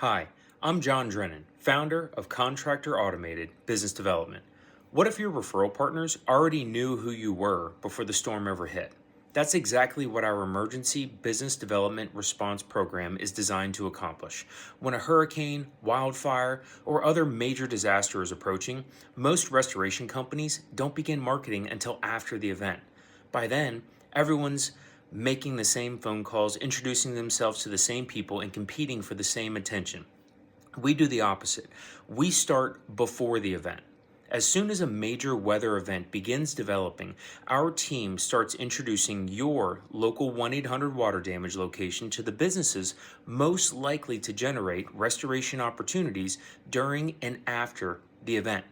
Hi, I'm John Drennan, founder of Contractor Automated Business Development. What if your referral partners already knew who you were before the storm ever hit? That's exactly what our emergency business development response program is designed to accomplish. When a hurricane, wildfire, or other major disaster is approaching, most restoration companies don't begin marketing until after the event. By then, everyone's making the same phone calls, introducing themselves to the same people, and competing for the same attention. We do the opposite. We start before the event. As soon as a major weather event begins developing, our team starts introducing your local 1-800 water damage location to the businesses most likely to generate restoration opportunities during and after the event.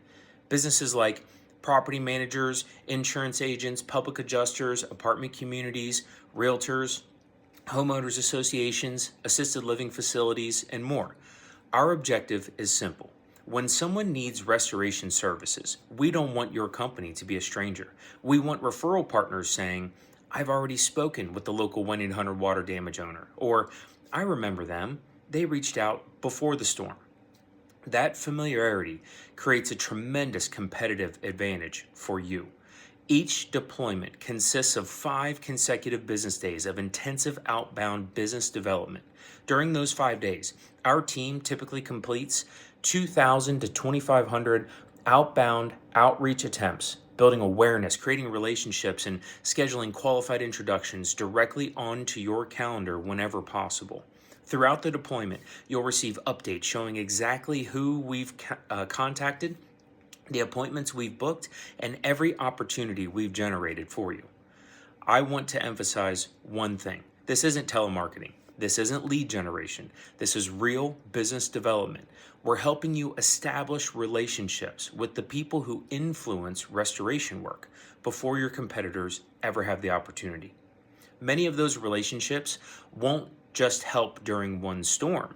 Businesses like property managers, insurance agents, public adjusters, apartment communities, realtors, homeowners associations, assisted living facilities, and more. Our objective is simple. When someone needs restoration services, we don't want your company to be a stranger. We want referral partners saying, I've already spoken with the local 1-800 water damage owner, or I remember them. They reached out before the storm. That familiarity creates a tremendous competitive advantage for you. Each deployment consists of 5 consecutive business days of intensive outbound business development. During those 5 days, our team typically completes 2,000 to 2,500 outbound outreach attempts, building awareness, creating relationships, and scheduling qualified introductions directly onto your calendar whenever possible. Throughout the deployment, you'll receive updates showing exactly who we've contacted, the appointments we've booked, and every opportunity we've generated for you. I want to emphasize one thing. This isn't telemarketing. This isn't lead generation. This is real business development. We're helping you establish relationships with the people who influence restoration work before your competitors ever have the opportunity. Many of those relationships won't just help during one storm.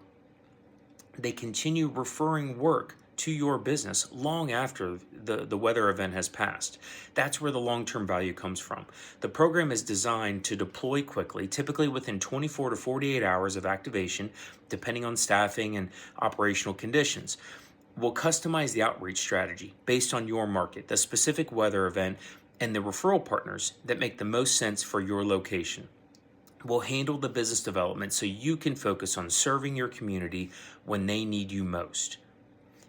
They continue referring work to your business long after the weather event has passed. That's where the long-term value comes from. The program is designed to deploy quickly, typically within 24 to 48 hours of activation, depending on staffing and operational conditions. We'll customize the outreach strategy based on your market, the specific weather event, and the referral partners that make the most sense for your location. We'll handle the business development so you can focus on serving your community when they need you most.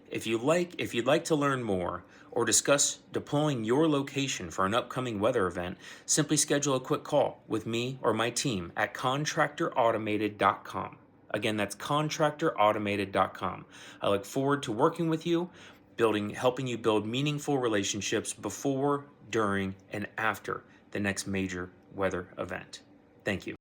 If you'd like to learn more or discuss deploying your location for an upcoming weather event, simply schedule a quick call with me or my team at contractorautomated.com. Again, that's contractorautomated.com. I look forward to working with you, helping you build meaningful relationships before, during, and after the next major weather event. Thank you.